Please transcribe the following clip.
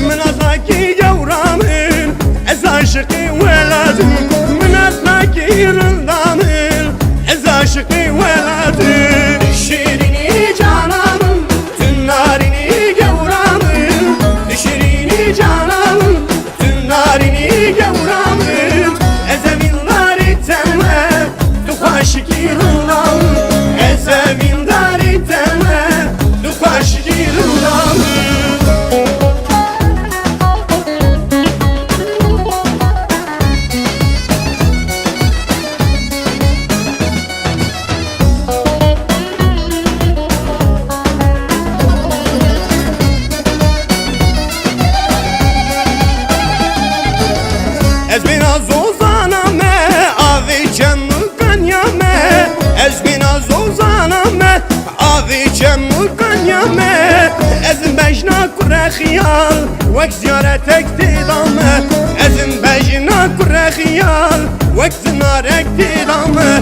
من أطلقي جورامن إذا شقي ولادم من أطلقي رضامن إذا شقي ولادم شيريني جانامن تناريني جورامن شيريني جانامن تناريني جورامن إذا من داري تمام تخاشكي رضامن إذا من داري تمام تخاشكي رضامن Ez bin az ozaname avi çemukanyame Ez bin az ozaname avi çemukanyame Ezin bejna kure khiyal vek ziyaretek didame Ezin bejna kure khiyal vek zinarek didame